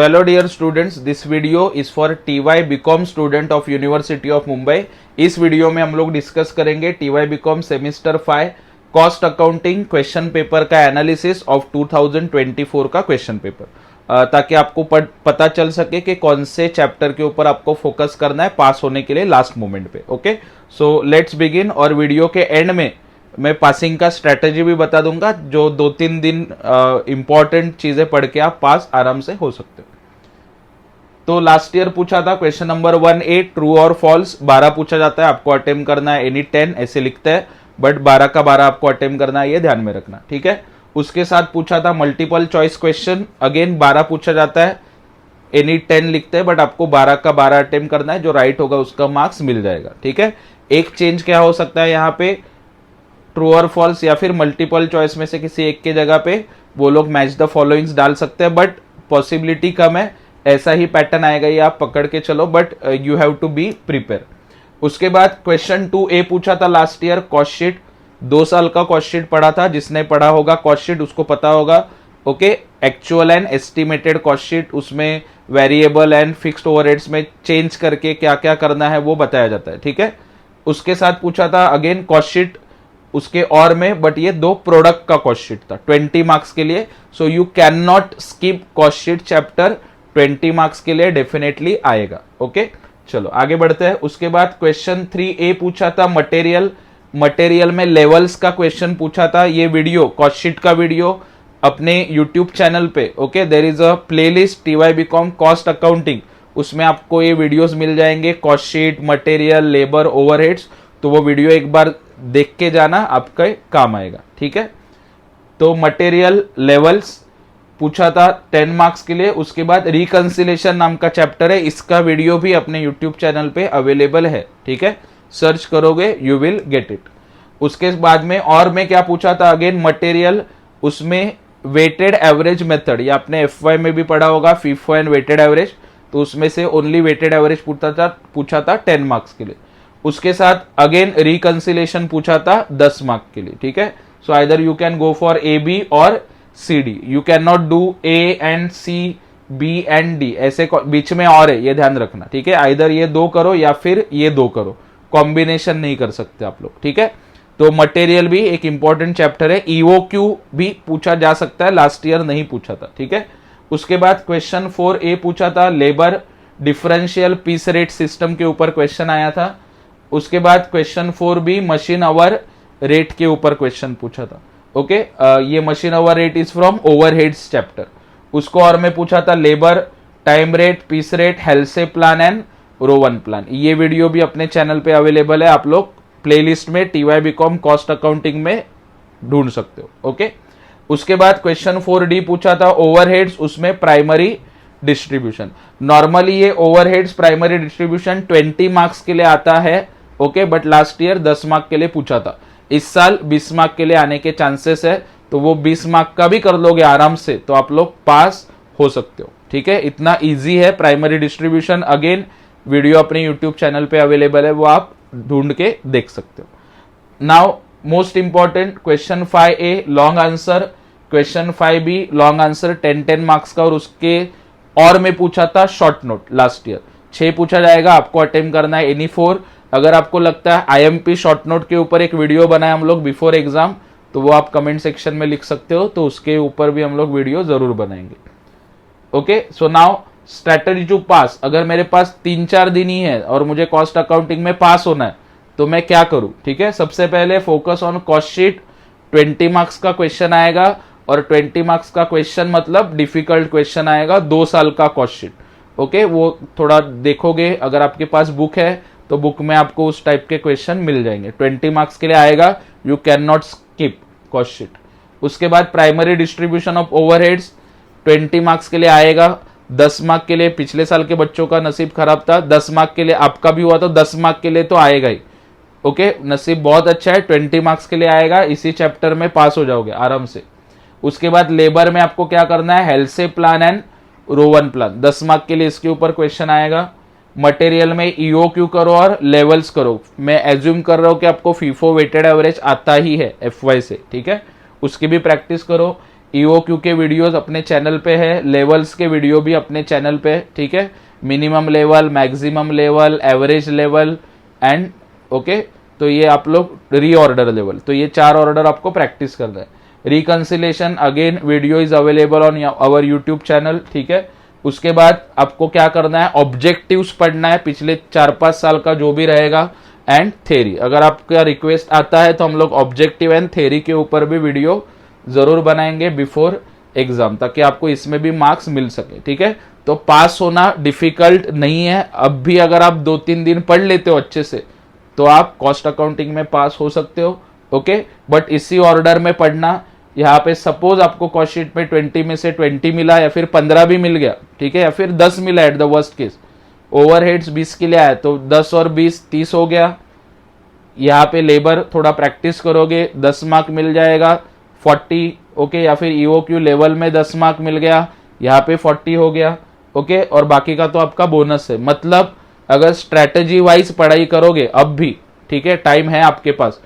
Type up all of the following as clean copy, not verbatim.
Hello dear students, this video is for TY BCom student of University of Mumbai। इस video में हम लोग discuss करेंगे TY BCom semester 5 cost accounting question paper का analysis of 2024 का question paper, ताकि आपको पता चल सके कि कौन से चैप्टर के ऊपर आपको फोकस करना है पास होने के लिए लास्ट मोमेंट पे। Okay, so let's begin. और वीडियो के एंड में मैं पासिंग का स्ट्रेटेजी भी बता दूंगा, जो 2-3 दिन इंपॉर्टेंट चीजें पढ़ के आप पास आराम से हो सकते हो। तो लास्ट ईयर पूछा था क्वेश्चन नंबर 1A ट्रू और फॉल्स 12 पूछा जाता है, आपको अटेम्प्ट करना है एनी 10 ऐसे लिखते हैं, बट 12 का 12 आपको अटेम्प्ट करना है, ये ध्यान में रखना, ठीक है। उसके साथ पूछा था मल्टीपल चॉइस क्वेश्चन, अगेन 12 पूछा जाता है, एनी 10 लिखते हैं, बट आपको 12 का 12 अटेम्प्ट करना है, जो राइट होगा उसका मार्क्स मिल जाएगा, ठीक है। एक चेंज क्या हो सकता है यहाँ पे, ट्रू और फॉल्स या फिर मल्टीपल चॉइस में से किसी एक के जगह पे वो लोग मैच द फॉलोइंग्स डाल सकते हैं, बट पॉसिबिलिटी कम है, ऐसा ही पैटर्न आएगा, ये आप पकड़ के चलो, but you have to be prepare. उसके बाद क्वेश्चन 2A पूछा था लास्ट ईयर, कॉस्ट शीट 2 साल का कॉस्ट शीट पढ़ा था, जिसने पढ़ा होगा कॉस्ट शीट उसको पता होगा। Okay, actual and estimated cost sheet, उसमें वेरिएबल एंड फिक्स्ड ओवरहेड्स में चेंज करके क्या क्या करना है वो बताया जाता है, ठीक है। उसके साथ पूछा था अगेन कॉस्ट शीट उसके और में, बट ये 2 प्रोडक्ट का कॉस्ट शीट था 20 मार्क्स के लिए, so you can not skip cost sheet chapter, 20 marks के लिए डेफिनेटली आएगा। ओके, चलो आगे बढ़ते हैं। उसके बाद क्वेश्चन 3A पूछा था मटेरियल में लेवल्स का क्वेश्चन पूछा था। ये वीडियो कॉस्ट शीट का वीडियो अपने यूट्यूब चैनल पे, okay, there is a playlist TY BCom cost accounting, उसमें आपको ये वीडियोस मिल जाएंगे, cost sheet, material, labour, overheads, तो वो वीडियो एक बार देख के जाना, आपके काम आएगा, ठीक है। तो मटेरियल लेवल्स पूछा था 10 मार्क्स के लिए। उसके बाद रिकंसिलेशन नाम का चैप्टर है, इसका वीडियो भी अपने यूट्यूब चैनल पे अवेलेबल है, ठीक है, सर्च करोगे यू विल गेट इट। उसके बाद में और में क्या पूछा था, अगेन मटेरियल, उसमें वेटेड एवरेज मेथड, ये आपने FY में भी पढ़ा होगा, FIFO एंड वेटेड एवरेज, तो उसमें से ओनली वेटेड एवरेज पूछा था 10 मार्क्स के लिए। उसके साथ अगेन रिकंसिलेशन पूछा था 10 मार्क के लिए, ठीक है। So either you can go for AB और CD, you can not do A and C, B and D, ऐसे बीच में और है, ये ध्यान रखना, ठीक है। आइदर ये 2 करो या फिर ये 2 करो, कॉम्बिनेशन नहीं कर सकते आप लोग, ठीक है। तो मटेरियल भी एक इंपॉर्टेंट चैप्टर है, EOQ भी पूछा जा सकता है, लास्ट ईयर नहीं पूछा था, ठीक है। उसके बाद क्वेश्चन 4A पूछा था, labour differential piece rate system के ऊपर क्वेश्चन आया था। उसके बाद question 4B machine hour rate के ऊपर क्वेश्चन पूछा था, ओके, ये machine hour rate is from overheads chapter. उसको और में पूछा था labour, time rate, piece rate, Halsey plan and Rowan plan. ये वीडियो भी अपने चैनल पे अवेलेबल है, आप लोग प्लेलिस्ट में TY BCom कॉस्ट अकाउंटिंग में ढूंढ सकते हो, ओके। उसके बाद क्वेश्चन 4D पूछा था ओवरहेड्स, उसमें प्राइमरी डिस्ट्रीब्यूशन। नॉर्मली ये ओवरहेड्स प्राइमरी डिस्ट्रीब्यूशन 20 मार्क्स के लिए आता है, okay, but last year 10 mark के लिए पूछा था, इस साल 20 मार्क के लिए आने के चांसेस है, तो वो 20 मार्क का भी कर लोगे आराम से, तो आप लोग पास हो सकते हो, ठीक है। इतना इजी है प्राइमरी डिस्ट्रीब्यूशन, अगेन वीडियो अपने यूट्यूब चैनल पे अवेलेबल है, वो आप ढूंढ के देख सकते हो। Now most important question 5A long answer, question 5B long answer 10 marks का, और उसके और में पूछा था शॉर्ट नोट, लास्ट ईयर 6 पूछा जाएगा, आपको अटेम्प्ट करना है एनी 4। अगर आपको लगता है IMP शॉर्ट नोट के ऊपर एक वीडियो बनाए हम लोग बिफोर एग्जाम, तो वो आप कमेंट सेक्शन में लिख सकते हो, तो उसके ऊपर भी हम लोग वीडियो जरूर बनाएंगे, okay. So now strategy to pass, अगर मेरे पास 3-4 दिन ही है और मुझे कॉस्ट अकाउंटिंग में पास होना है, तो मैं क्या करूं, ठीक है। सबसे पहले focus on cost sheet, 20 marks का क्वेश्चन आएगा, और 20 मार्क्स का क्वेश्चन मतलब डिफिकल्ट क्वेश्चन आएगा, 2 साल का कॉस्ट शीट, ओके। वो थोड़ा देखोगे, अगर आपके पास बुक है तो बुक में आपको उस टाइप के क्वेश्चन मिल जाएंगे, 20 मार्क्स के लिए आएगा, you can not skip cost sheet. उसके बाद primary distribution of overheads 20 marks के लिए आएगा, 10 मार्क के लिए पिछले साल के बच्चों का नसीब खराब था, 10 मार्क के लिए आपका भी हुआ, तो 10 मार्क के लिए तो आएगा ही, ओके, नसीब बहुत अच्छा है, 20 मार्क्स के लिए आएगा, इसी चैप्टर में पास हो जाओगे आराम से। उसके बाद लेबर में आपको क्या करना है, हेल्से plan and Rowan plan, 10 mark के लिए इसके ऊपर क्वेश्चन आएगा। मटेरियल में EOQ करो और लेवल्स करो, मैं एज्यूम कर रहा हूं कि आपको FIFO वेटेड एवरेज आता ही है FY से, ठीक है, उसकी भी प्रैक्टिस करो। ईओक्यू के वीडियोस अपने चैनल पे है, लेवल्स के वीडियो भी अपने चैनल पे है, ठीक है। Minimum level, maximum level, average level and okay, तो ये आप लोग रीऑर्डर लेवल, तो ये 4 ऑर्डर आपको प्रैक्टिस करना है। Reconciliation again video is available on our YouTube channel, ठीक है। उसके बाद आपको क्या करना है, ऑब्जेक्टिव्स पढ़ना है पिछले 4-5 साल का जो भी रहेगा, एंड थ्योरी। अगर आपका रिक्वेस्ट आता है तो हम लोग ऑब्जेक्टिव एंड थ्योरी के ऊपर भी वीडियो जरूर बनाएंगे बिफोर एग्जाम, ताकि आपको इसमें भी मार्क्स मिल सके, ठीक है। तो पास होना डिफिकल्ट नहीं है, अब भी अगर आप 2-3 दिन पढ़ लेते हो अच्छे से तो आप कॉस्ट अकाउंटिंग में पास हो सकते हो, ओके। बट इसी ऑर्डर में पढ़ना, यहाँ पे सपोज आपको कॉस्ट शीट में 20 में से 20 मिला या फिर 15 भी मिल गया, ठीक है, या फिर 10 मिला at the worst case, overheads 20 के लिए आया तो 10 और 20 30 हो गया। यहाँ पे लेबर थोड़ा प्रैक्टिस करोगे 10 मार्क मिल जाएगा, 40, ओके। या फिर ईओक्यू लेवल में 10 मार्क मिल गया, यहाँ पे 40 हो गया, ओके। और बाकी का तो आपका बोनस है। मतलब अगर स्ट्रेटेजी वाइज पढ़ाई करोगे अब भी, ठीक है, टाइम है आपके पास,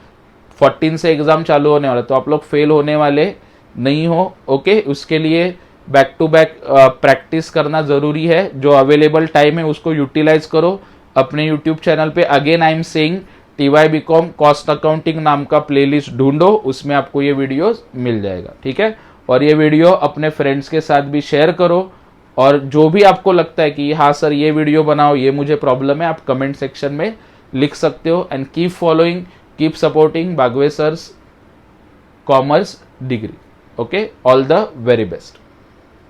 14 से एग्जाम चालू होने वाला, तो आप लोग फेल होने वाले नहीं हो, ओके। उसके लिए बैक टू बैक प्रैक्टिस करना जरूरी है। जो अवेलेबल टाइम है उसको यूटिलाइज करो। अपने यूट्यूब चैनल पे again I am saying TY BCom cost accounting नाम का प्लेलिस्ट ढूंढो, उसमें आपको ये वीडियोस मिल जाएगा, ठीक है। और ये वीडियो अपने फ्रेंड्स के साथ भी शेयर करो, और जो भी आपको लगता है कि हाँ सर ये वीडियो बनाओ, ये मुझे प्रॉब्लम है, आप कमेंट सेक्शन में लिख सकते हो। And keep following, keep supporting Bagwe sir's commerce degree, okay. All the very best.